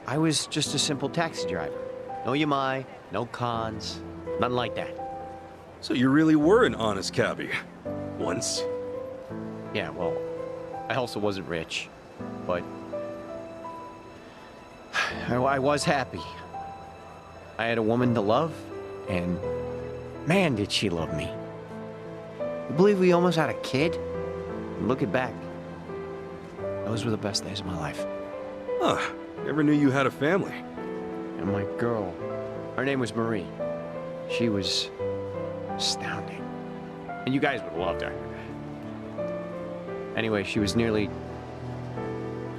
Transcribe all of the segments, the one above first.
I was just a simple taxi driver. No yamai, no cons, nothing like that. So you really were an honest cabbie. Once. Yeah, well, I also wasn't rich, but I was happy. I had a woman to love, and man, did she love me. You believe we almost had a kid? And looking back, those were the best days of my life. Huh. Never knew you had a family. And my girl, her name was Marie. She was astounding. And you guys would have loved her. Anyway, she was nearly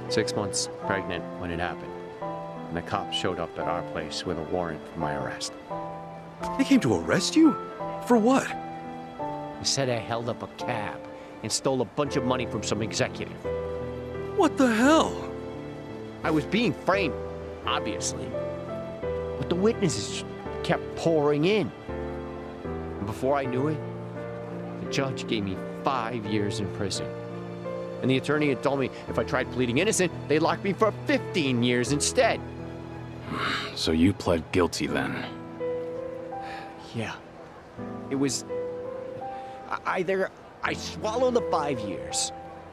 6 months pregnant when it happened. And the cops showed up at our place with a warrant for my arrest. They came to arrest you? For what? They said I held up a cab and stole a bunch of money from some executive. What the hell? I was being framed, obviously. But the witnesses kept pouring in. And before I knew it, the judge gave me 5 years in prison. And the attorney had told me if I tried pleading innocent, they'd lock me for 15 years instead. So you pled guilty then? Yeah. It was either I swallow the 5 years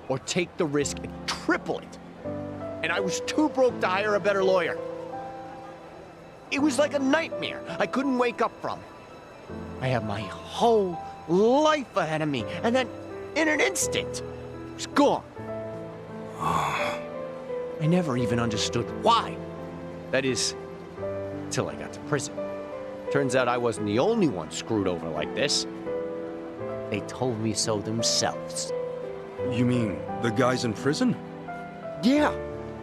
or take the risk and triple it. And I was too broke to hire a better lawyer. It was like a nightmare I couldn't wake up from. I had my whole life ahead of me, and then in an instant, it was gone. I never even understood why. That is, till I got to prison. Turns out I wasn't the only one screwed over like this. They told me so themselves. You mean the guys in prison? Yeah.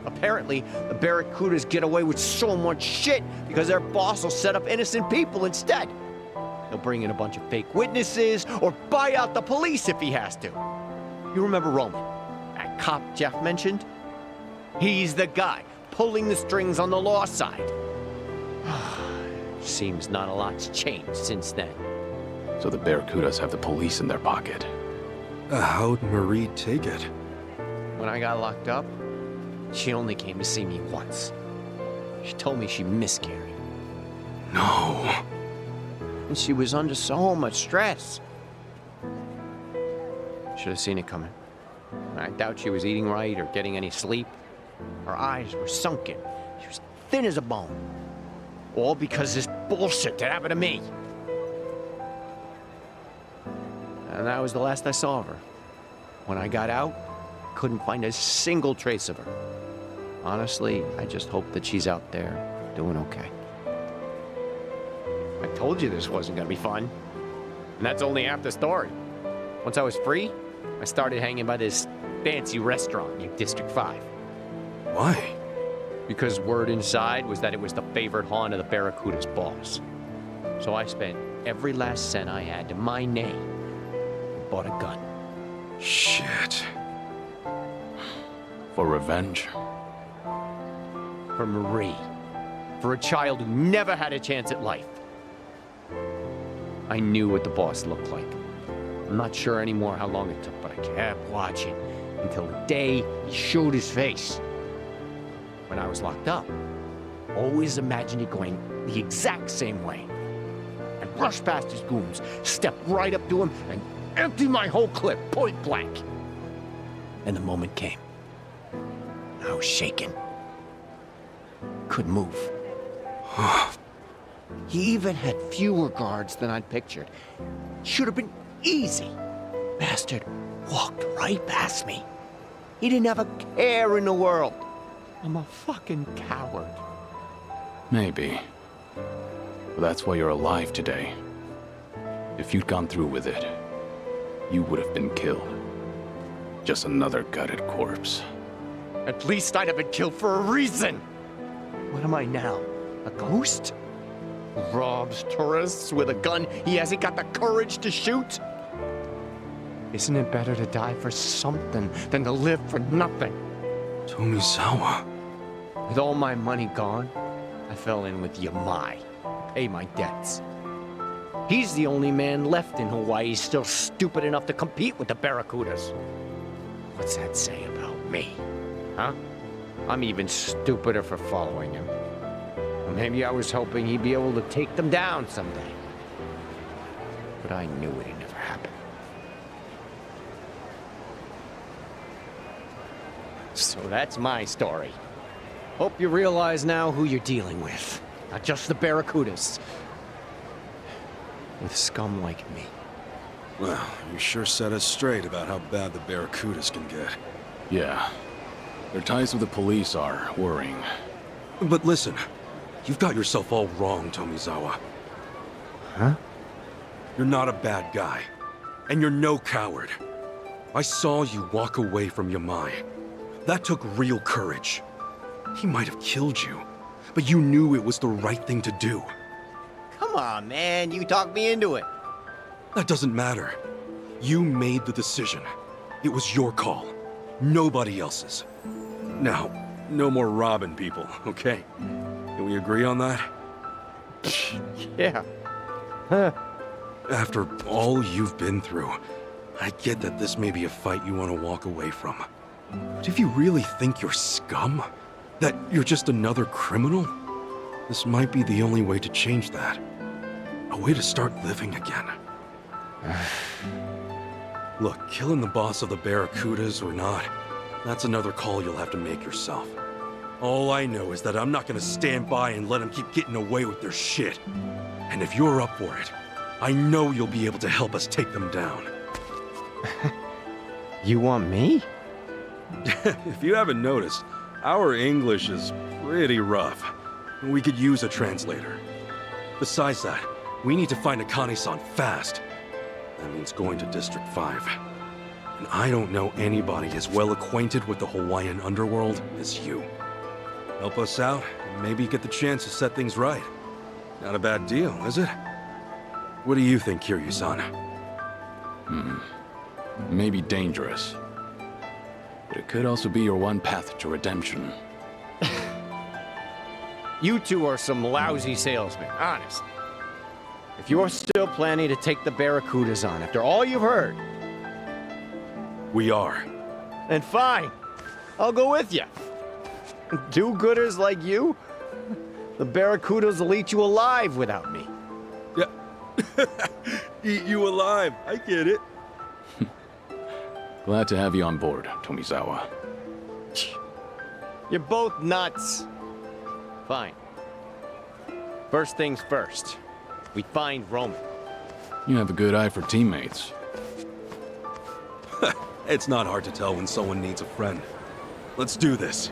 Apparently, the Barracudas get away with so much shit because their boss will set up innocent people instead. He'll bring in a bunch of fake witnesses or buy out the police if he has to. You remember Roman, that cop Jeff mentioned? He's the guy pulling the strings on the law side. Seems not a lot's changed since then. So the Barracudas have the police in their pocket. How'd Marie take it? When I got locked up, she only came to see me once. She told me she miscarried. No. And she was under so much stress. Should have seen it coming. I doubt she was eating right or getting any sleep. Her eyes were sunken. She was thin as a bone. All because of this bullshit that happened to me. And that was the last I saw of her. When I got out, couldn't find a single trace of her. Honestly, I just hope that she's out there doing okay. I told you this wasn't gonna be fun. And that's only half the story. Once I was free, I started hanging by this fancy restaurant in District 5. Why? Because word inside was that it was the favorite haunt of the Barracuda's boss. So I spent every last cent I had to my name and bought a gun. Shit. For revenge? For Marie. For a child who never had a chance at life. I knew what the boss looked like. I'm not sure anymore how long it took, but I kept watching until the day he showed his face. When I was locked up, always imagined it going the exact same way. I'd rush past his goons, step right up to him, and empty my whole clip point blank. And the moment came. I was shaking. Couldn't move. He even had fewer guards than I'd pictured. Should have been easy. Bastard walked right past me. He didn't have a care in the world. I'm a fucking coward. Maybe. But that's why you're alive today. If you'd gone through with it, you would have been killed. Just another gutted corpse. At least I'd have been killed for a reason. What am I now? A ghost? Who robs tourists with a gun he hasn't got the courage to shoot? Isn't it better to die for something than to live for nothing? Tomizawa. With all my money gone, I fell in with Yamai to pay my debts. He's the only man left in Hawaii still stupid enough to compete with the Barracudas. What's that say about me, huh? I'm even stupider for following him. Maybe I was hoping he'd be able to take them down someday. But I knew it'd never happen. So that's my story. Hope you realize now who you're dealing with. Not just the Barracudas. With scum like me. Well, you sure set us straight about how bad the Barracudas can get. Yeah. Their ties with the police are worrying. But listen, you've got yourself all wrong, Tomizawa. Huh? You're not a bad guy. And you're no coward. I saw you walk away from Yamai. That took real courage. He might have killed you, but you knew it was the right thing to do. Come on, man. You talked me into it. That doesn't matter. You made the decision. It was your call. Nobody else's. Now, no more robbing people, okay? Can we agree on that? Yeah. Huh. After all you've been through, I get that this may be a fight you want to walk away from. But if you really think you're scum, that you're just another criminal, this might be the only way to change that. A way to start living again. Look, killing the boss of the Barracudas or not, that's another call you'll have to make yourself. All I know is that I'm not gonna stand by and let them keep getting away with their shit. And if you're up for it, I know you'll be able to help us take them down. You want me? If you haven't noticed, our English is pretty rough. We could use a translator. Besides that, we need to find Akane-san fast. That means going to District 5. And I don't know anybody as well acquainted with the Hawaiian underworld as you. Help us out, and maybe get the chance to set things right. Not a bad deal, is it? What do you think, Kiryu-san? Maybe dangerous. But it could also be your one path to redemption. You two are some lousy salesmen, honest. If you're still planning to take the Barracudas on after all you've heard, We are. then fine. I'll go with you. Do-gooders like you? The Barracudas will eat you alive without me. Yeah. Eat you alive. I get it. Glad to have you on board, Tomizawa. You're both nuts. Fine. First things first. We find Roman. You have a good eye for teammates. It's not hard to tell when someone needs a friend. Let's do this.